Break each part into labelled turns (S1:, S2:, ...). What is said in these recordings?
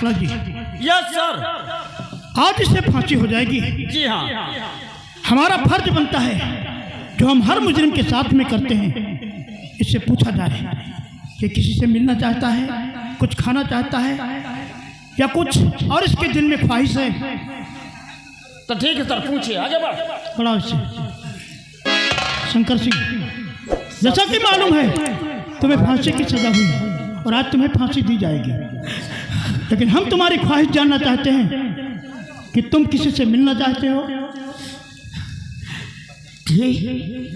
S1: Shukla ji.
S2: Yes sir.
S1: आज इससे फांसी हो जाएगी।
S2: जी हाँ।
S1: हमारा फर्ज बनता है जो हम हर मुजरिम के साथ में करते हैं, इससे पूछा जाए कि किसी से मिलना चाहता है, कुछ खाना चाहता है या कुछ और इसके दिल में ख्वाहिश है।
S2: तो ठीक है सर, पूछिए, आगे बढ़।
S1: बड़ा उससे शंकर सिंह, जैसा कि मालूम है तुम्हें फांसी की सजा हुई और आज तुम्हें फांसी दी जाएगी, लेकिन हम तुम्हारी ख्वाहिश जानना चाहते हैं कि तुम किसी से मिलना चाहते हो,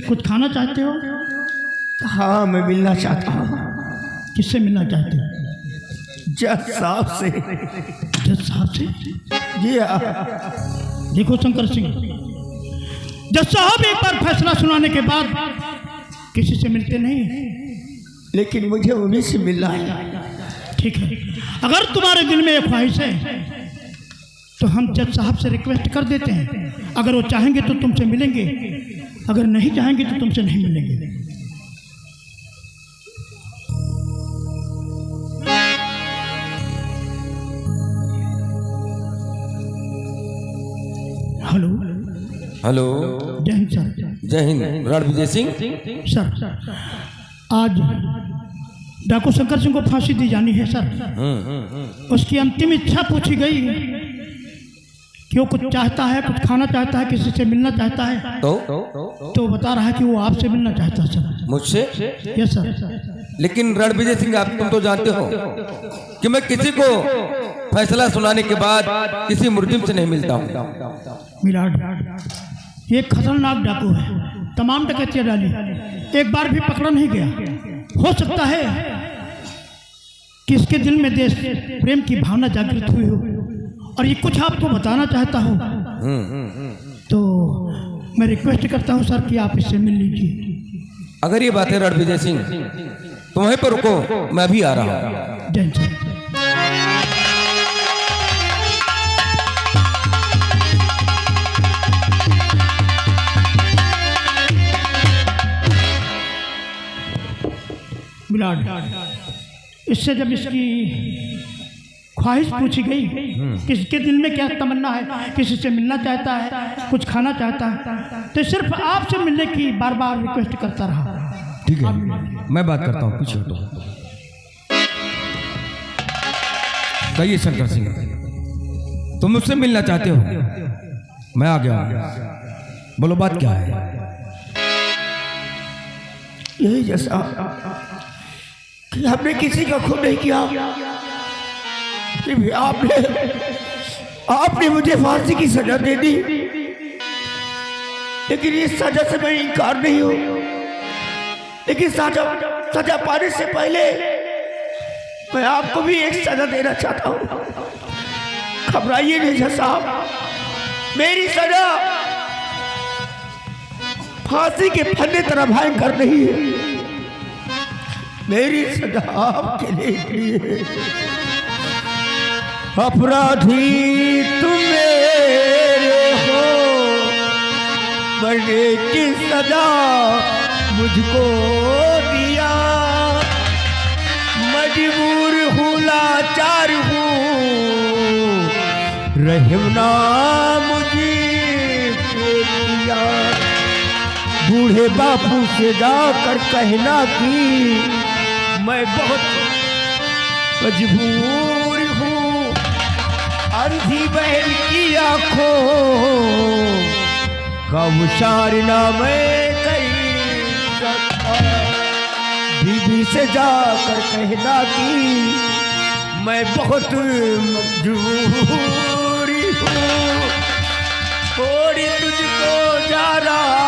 S1: कुछ खाना चाहते हो?
S3: हाँ, मैं मिलना चाहता हूँ।
S1: किससे मिलना चाहते हो?
S3: जज साहब से।
S1: जज साहब से?
S3: जी हाँ।
S1: देखो शंकर सिंह, जज साहब एक बार फैसला सुनाने के बाद किसी से मिलते नहीं,
S3: लेकिन मुझे उन्हीं से मिलना है।
S1: ठीक है, अगर तुम्हारे दिल में ये ख्वाहिश है तो हम जज साहब से रिक्वेस्ट कर देते हैं, अगर वो चाहेंगे तो तुमसे मिलेंगे, अगर नहीं चाहेंगे तो तुमसे नहीं मिलेंगे। Hello
S4: hello.
S1: जय हिंद सर।
S4: जय हिंद। रणविजय सिंह
S1: सर, आज डाकू शंकर सिंह को फांसी दी जानी है सर। उसकी अंतिम इच्छा पूछी गई कि वो कुछ चाहता है, कुछ खाना चाहता है, किसी से मिलना चाहता है, तो बता रहा है कि वो आपसे मिलना चाहता है सर।
S4: मुझसे?
S1: Yes sir.
S4: लेकिन रणविजय सिंह, आप तुम तो जानते हो कि मैं किसी को फैसला सुनाने के बाद किसी मुर्जिम से नहीं मिलता हूँ।
S1: मिलाड, ये खतरनाक डाकू है, तमाम डकैतियां डाली, एक बार भी पकड़ा नहीं गया। हो सकता है कि इसके दिल में देश प्रेम की भावना जागृत हुई हो और ये कुछ आपको बताना चाहता हो, तो मैं रिक्वेस्ट करता हूं सर कि आप इससे मिल लीजिए।
S4: अगर ये बात है रणविजय सिंह, तो वहीं पर रुको, मैं भी आ रहा हूँ।
S1: जय सर। इससे जब इसकी ख्वाहिश पूछी गई कि इसके दिल में क्या तमन्ना है, किसी से मिलना चाहता है, कुछ खाना चाहता है, तो सिर्फ आपसे मिलने की बार बार रिक्वेस्ट करता रहा।
S4: ठीक है, मैं बात करता हूँ, पीछे हटो। कहिए शंकर सिंह, तुम मुझसे मिलना चाहते हो? मैं आ गया हूँ, बोलो बात क्या है?
S3: यही जैसा कि हमने किसी का खून नहीं किया, कि भी आपने मुझे फांसी की सजा दे दी, लेकिन इस सजा से मैं इनकार नहीं हूं। लेकिन सजा पाने से पहले मैं आपको भी एक सजा देना चाहता हूं। घबराइए नहीं जज साहब, मेरी सजा फांसी के फंदे तरह भयंकर नहीं है। मेरी सजा आपके लिए, अपराधी तुम मेरे हो, मरने की सजा मुझको दिया, मजबूर हूँ, लाचार हूँ, रहम ना मुझे किया। बूढ़े बापू से जाकर कहना कि मैं बहुत मजबूर हूँ, अंधी बहन की आंखों का मुशारना मैं कर सकता। बीबी से जाकर कहना कि मैं बहुत मजबूर हूँ, थोड़ी तुझको जा रहा,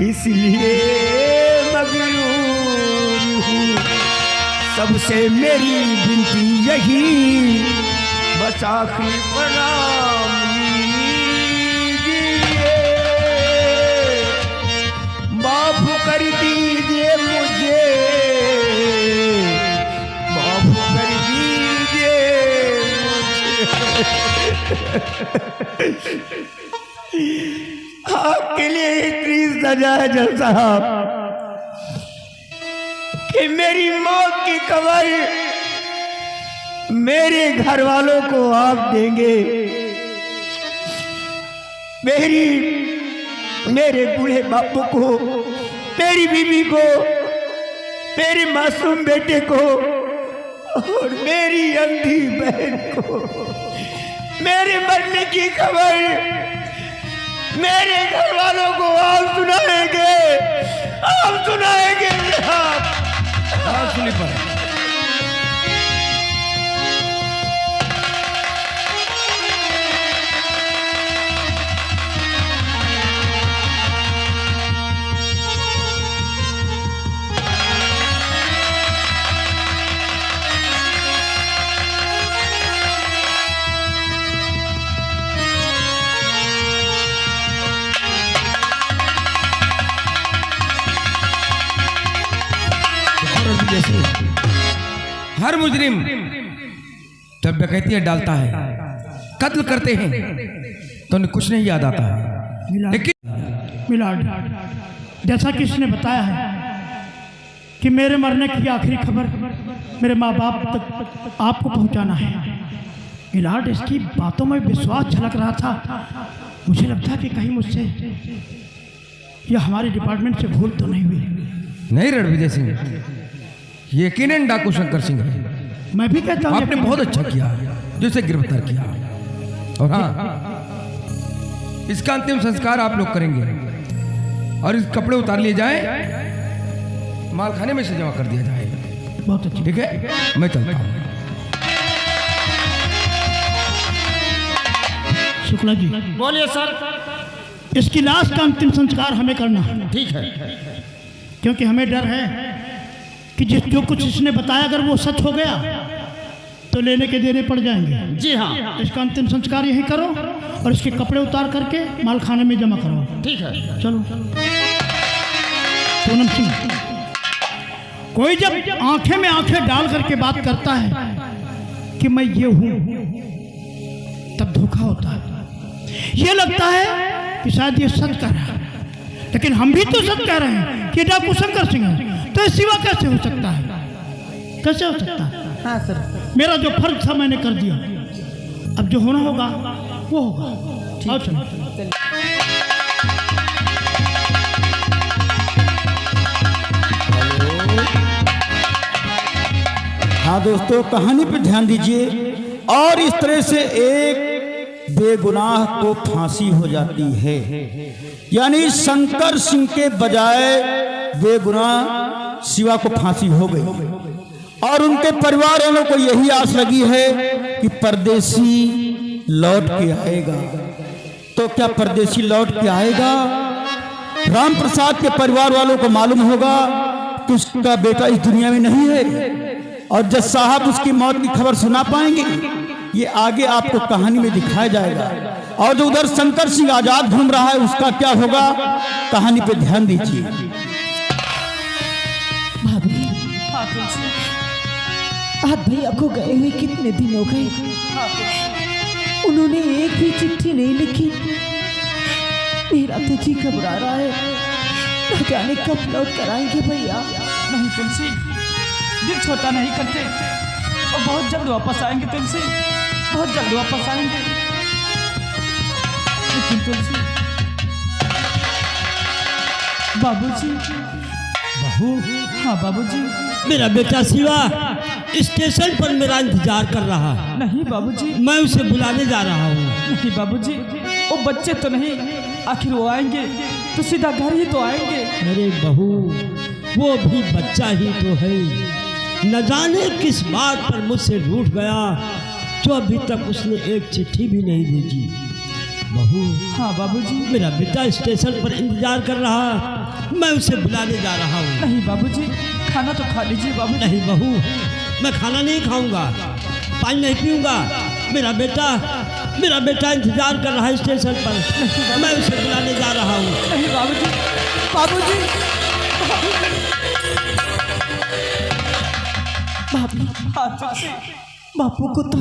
S3: इसलिए मगरूर हूँ। सबसे मेरी विनती यही, बस आखिरी प्रणाम लीजिए, माफ कर दीजिए मुझे, माफ कर दीजिए मुझे। आपके लिए इतनी सजा है जज साहब कि मेरी मौत की खबर मेरे घर वालों को आप देंगे, मेरे बूढ़े बापू को, मेरी बीवी को, मेरे मासूम बेटे को और मेरी अंधी बहन को मेरे मरने की खबर मेरे घर वालों को आप सुनाएंगे, आप सुनाएंगे।
S4: सुनी पर हर मुजरिम जब डकैती डालता है, कत्ल करते हैं तो उन्हें कुछ नहीं याद आता है, लेकिन
S1: मिलाड, जैसा कि इसने बताया है कि मेरे मरने की आखिरी खबर मेरे माँ बाप तक आपको पहुंचाना है। मिलाड, इसकी बातों में विश्वास झलक रहा था। मुझे लगता है कि कहीं मुझसे या हमारे डिपार्टमेंट से भूल तो नहीं हुई।
S4: नहीं रणविजय सिंह, यकीनन डाकू शंकर सिंह है।
S1: मैं भी कहता हूँ
S4: आपने बहुत अच्छा किया जो इसे गिरफ्तार किया। और हाँ, इसका अंतिम संस्कार आप लोग करेंगे और इस कपड़े उतार लिए जाए, मालखाने में से जमा कर दिया जाए।
S1: बहुत अच्छा,
S4: ठीक है, मैं चलता हूँ।
S1: शुक्ला जी,
S2: बोलिए सर।
S1: इसकी लाश का अंतिम संस्कार हमें करना है,
S2: ठीक है।
S1: क्योंकि हमें डर है कि जो कुछ इसने बताया अगर वो सच हो गया तो लेने के देने पड़ जाएंगे।
S2: जी हाँ,
S1: इसका अंतिम संस्कार यही करो और इसके कपड़े उतार करके मालखाने में जमा करो।
S2: ठीक है।
S1: चलो। पूनम सिंह, कोई जब आंखें में आंखें डाल करके बात करता है कि मैं ये हूं, तब धोखा होता है। ये लगता है कि शायद ये सच कह रहा है, लेकिन हम भी तो सच कह रहे हैं कि डाकू शंकर सिंह है, तो ये सिवा कैसे हो सकता है? कैसे हो सकता है?
S3: हाँ सर,
S1: मेरा जो फर्ज था मैंने कर दिया, अब जो होना होगा वो होगा। आओ चलो।
S5: हाँ दोस्तों, कहानी पे ध्यान दीजिए। और इस तरह से एक बेगुनाह को फांसी हो जाती है, यानी शंकर सिंह के बजाय बेगुनाह शिवा को फांसी हो गई। और उनके परिवार वालों को यही आस लगी है कि परदेसी लौट के आएगा। तो क्या परदेसी लौट के आएगा? राम प्रसाद के परिवार वालों को मालूम होगा कि उसका बेटा इस दुनिया में नहीं है, और जज साहब उसकी मौत की खबर सुना पाएंगे। ये आगे आपको कहानी में दिखाया जाएगा। और जो उधर शंकर सिंह आजाद घूम रहा है, उसका क्या होगा, कहानी पे ध्यान दीजिए।
S6: भाभी, आप भैया को गए हुए कितने दिन हो गए? उन्होंने एक भी चिट्ठी नहीं लिखी। मेरा तो जी घबरा रहा है, न जाने कब लौट कर आएंगे भैया।
S7: नहीं तुलसी, दिल छोटा नहीं करते, और बहुत जल्द वापस आएंगे तुलसी, बहुत जल्द वापस आएंगे। लेकिन तुलसी, बाबूजी।
S1: बहू,
S7: हाँ बाबूजी।
S8: मेरा बेटा शिवा स्टेशन पर मेरा इंतजार कर रहा है।
S7: नहीं बाबूजी,
S8: मैं उसे बुलाने जा रहा हूँ।
S7: नहीं बाबूजी, वो बच्चे तो नहीं, आखिर वो आएंगे तो सीधा घर ही तो आएंगे।
S8: अरे बहू, वो भी बच्चा ही तो है, न जाने किस बात पर मुझसे रूठ गया, जो अभी तक उसने एक चिट्ठी भी नहीं भेजी। बहू,
S7: हाँ बाबूजी।
S8: मेरा बेटा स्टेशन पर इंतजार कर रहा, मैं उसे बुलाने जा रहा हूँ।
S7: नहीं बाबूजी, खाना तो खा लीजिए बाबूजी।
S8: नहीं बहू, मैं खाना नहीं खाऊंगा, पानी नहीं पीऊंगा। मेरा बेटा इंतजार कर रहा है स्टेशन पर, मैं उसे बुलाने जा रहा हूँ।
S7: नहीं बाबूजी, बाबूजी।
S6: भाभी,
S7: हाँ तुलसी।
S6: बापू को तो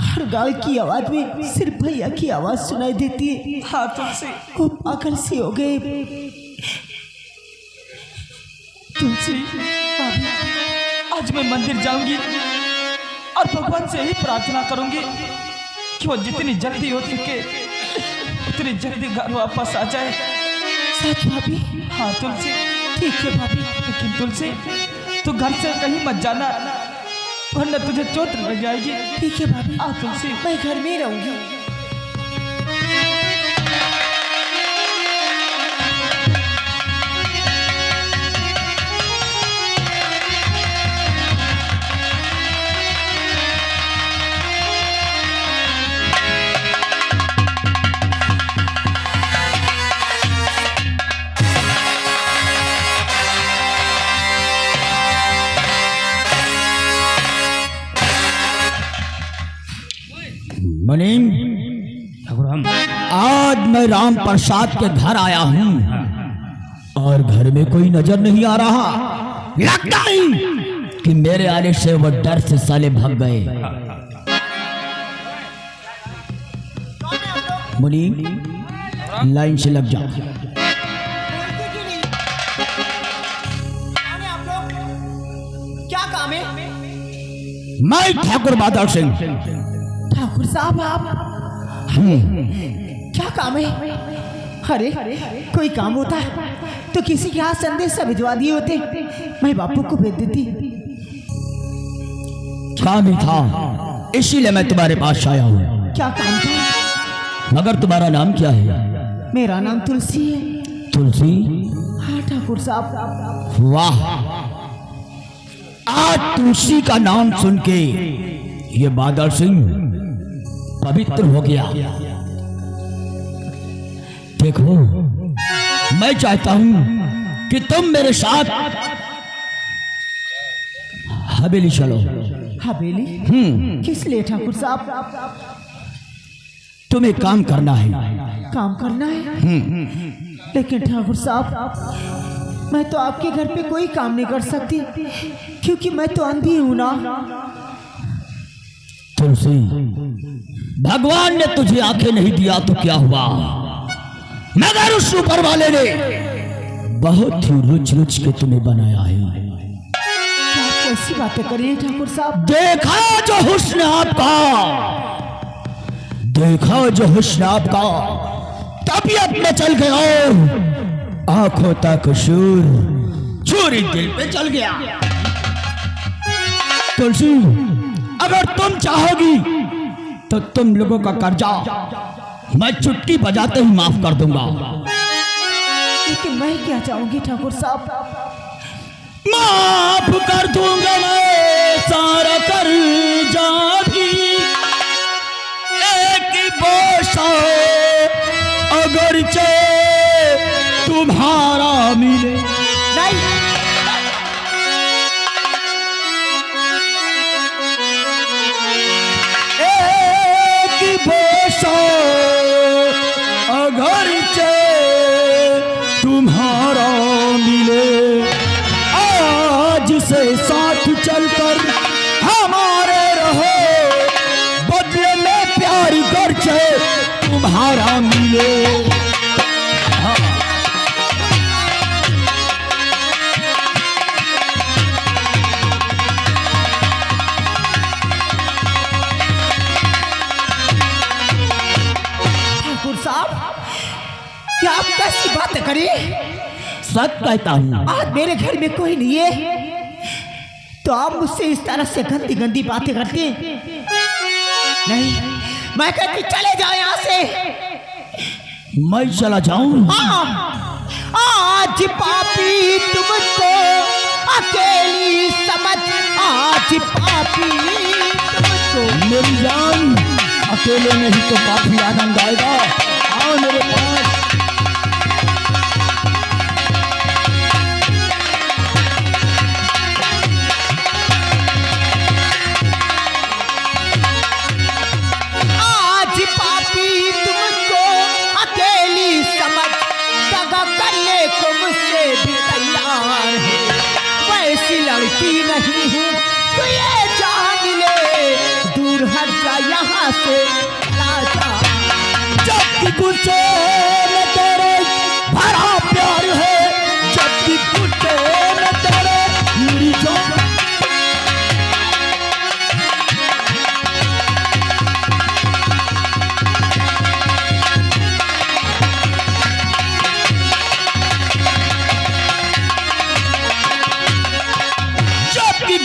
S6: हर गाय की आवाज में सिर्फ भैया की आवाज सुनाई देती है।
S7: हाँ तुलसी।
S6: वो पागल से हो गए।
S7: तुलसी, आज मैं मंदिर जाऊंगी और भगवान से यही प्रार्थना करूंगी कि वो जितनी जल्दी हो सके उतनी जल्दी घर वापस आ जाए।
S6: सच भाभी?
S7: हाँ तुलसी।
S6: ठीक है भाभी।
S7: लेकिन तुलसी तू घर से कहीं मत जाना वरना तुझे चोट लग जाएगी।
S6: ठीक है भाभी।
S7: हाँ तुलसी।
S6: मैं घर में रहूंगी।
S5: मुनीम, आज मैं राम प्रसाद के घर आया हूँ और घर में कोई नजर नहीं आ रहा। लगता है कि मेरे आने से वो डर से साले भाग गए। मुनीम, लाइन से लग जा।
S6: क्या काम है?
S5: मैं ठाकुर बादल सिंह।
S6: ठाकुर साहब आप? क्या काम है? अरे कोई काम होता है तो किसी के हाथ संदेश भिजवा दिए होते, मैं बापू को भेज देती।
S5: काम ही था, इसीलिए मैं तुम्हारे पास आया हूँ।
S6: क्या काम था?
S5: मगर तुम्हारा नाम क्या है?
S6: मेरा नाम तुलसी है।
S5: तुलसी?
S6: हाँ ठाकुर साहब।
S5: वाह, आज तुलसी का नाम सुन के ये बादल सिंह पवित्र हो गया। देखो, मैं चाहता हूं कि तुम मेरे साथ हवेली चलो।
S6: हवेली? किस लिए ठाकुर साहब?
S5: तुम्हें काम करना है।
S6: काम करना है? लेकिन ठाकुर साहब, मैं तो आपके घर पे कोई काम नहीं कर सकती क्योंकि मैं तो अंधी हूं ना।
S5: तुलसी, भगवान ने तुझे आंखें नहीं दिया तो क्या हुआ, मगर उस ऊपर वाले ने बहुत ही रुच रुच के तुम्हें बनाया है।
S6: क्या कैसी बातें कर रही हैं ठाकुर साहब?
S5: देखा जो हुस्न आपका, देखा जो हुस्न आपका, तबीयत में चल गया, आंखों तक शूर, छुरी दिल पे चल गया। तुलसी, अगर तुम चाहोगी तो तुम लोगों का कर्जा मैं चुटकी बजाते ही माफ कर दूंगा।
S6: लेकिन मैं क्या चाहूंगी ठाकुर साहब?
S5: माफ कर दूंगा मैं सारा कर्जा भी, एक बोझा अगर तुम्हारा मिले।
S6: नहीं,
S5: अगर तुम्हारा मिले, आज से साथ चलकर हमारे रहो, बदले में प्यार कर तुम्हारा मिले।
S6: क्या आप कैसी बात करें?
S5: सच कहता हूँ।
S6: आज मेरे घर में कोई नहीं है तो आप मुझसे इस तरह से गंदी गंदी बातें करते हैं? नहीं, मैं कहती चले जाओ यहाँ से।
S5: मैं चला जाऊँ?
S6: हाँ, आज पापी तुमको अकेली समझ, आज पापी तुमको।
S5: मेरी जान, अकेले में ही तो काफी आनंद आएगा। आओ मेरे पास।
S6: आज पापी तुमको अकेली समझ, दगा करने को मुझसे भी तैयार है। वैसी लड़की नहीं हूँ तो ये जान ले, दूर हट जा यहाँ से, चला जा।
S5: जब भी गुस्से में तेरे भरा प्यार है, जब भी गुस्से में तेरे मेरी जान।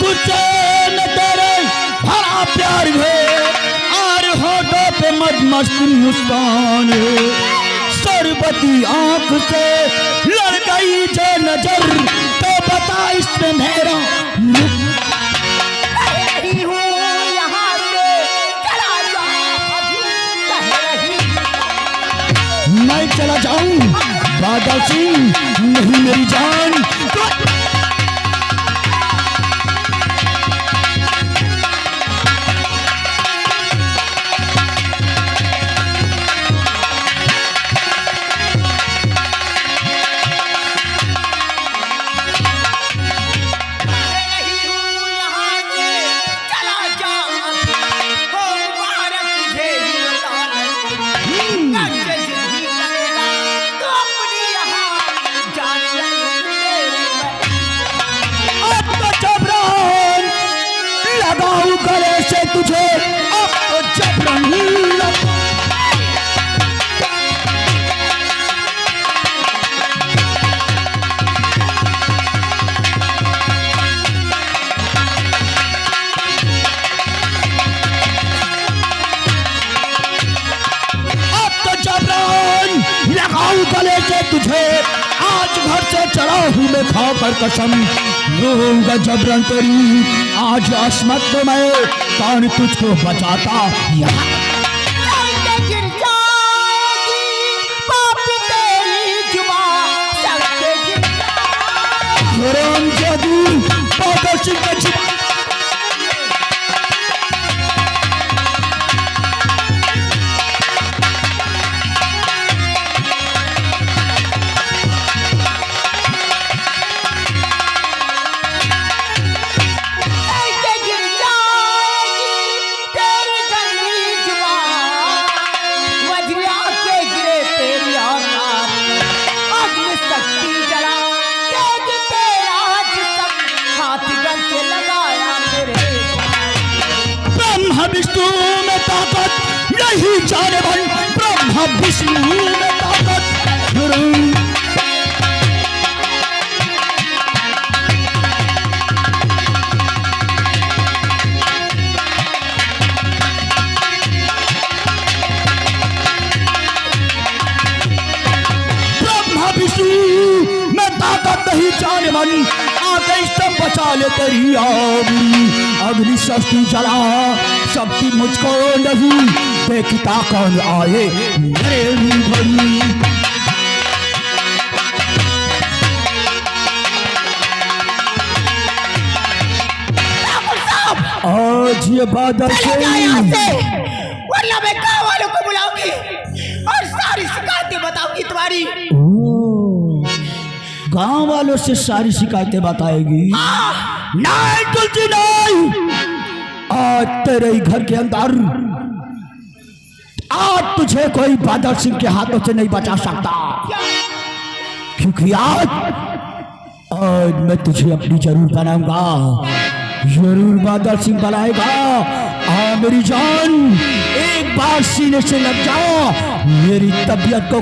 S5: तुझसे न तेरे भरा प्यार है और होठों पे मद मस्त मुस्कान है। सरबती आंख से लड़ गई जो नजर तो बता इसमें मेरा
S6: रही हूँ यहाँ से चला जा, कह रही
S5: मैं चला जाऊं बादल सिंह नहीं मेरी जान। गले से तुझे अब तो जबरन लगाऊं गले से तुझे। आज घर से चला हूँ मैं खाकर कसम, रहूंगा जबरन तेरी आज असमत में मैं कौन तुझको बचाता यहाँ।
S6: गिर जाएगी पापी तेरी जुबान, सड़के गिर
S5: जाएगी बादल सिंह का जुबान। विष्णु में ताकत नहीं जाने मन, ब्रह्मा विष्णु में ताकत। ब्रह्मा विष्णु में ताकत नहीं जाने मन, आके स्तंभ बचा ले तेरी आग। अग्नि शक्ति जला शक्ति मुझको नहीं, देखता कौन आए मेरे घड़ी। आज ये बादल से
S6: वरना मैं गाँव वालों को बुलाऊंगी और सारी शिकायतें बताऊंगी तुम्हारी।
S5: गांव वालों से सारी शिकायतें बताएगी? नहीं तुलसी नहीं, आज तेरे ही घर के अंदर आज तुझे कोई बादल सिंह के हाथों से नहीं बचा सकता, क्योंकि आज मैं तुझे अपनी जरूर बनाऊंगा, जरूर बादल सिंह बनाएगा। मेरी जान एक बार सीने से लग जाओ, मेरी तबीयत को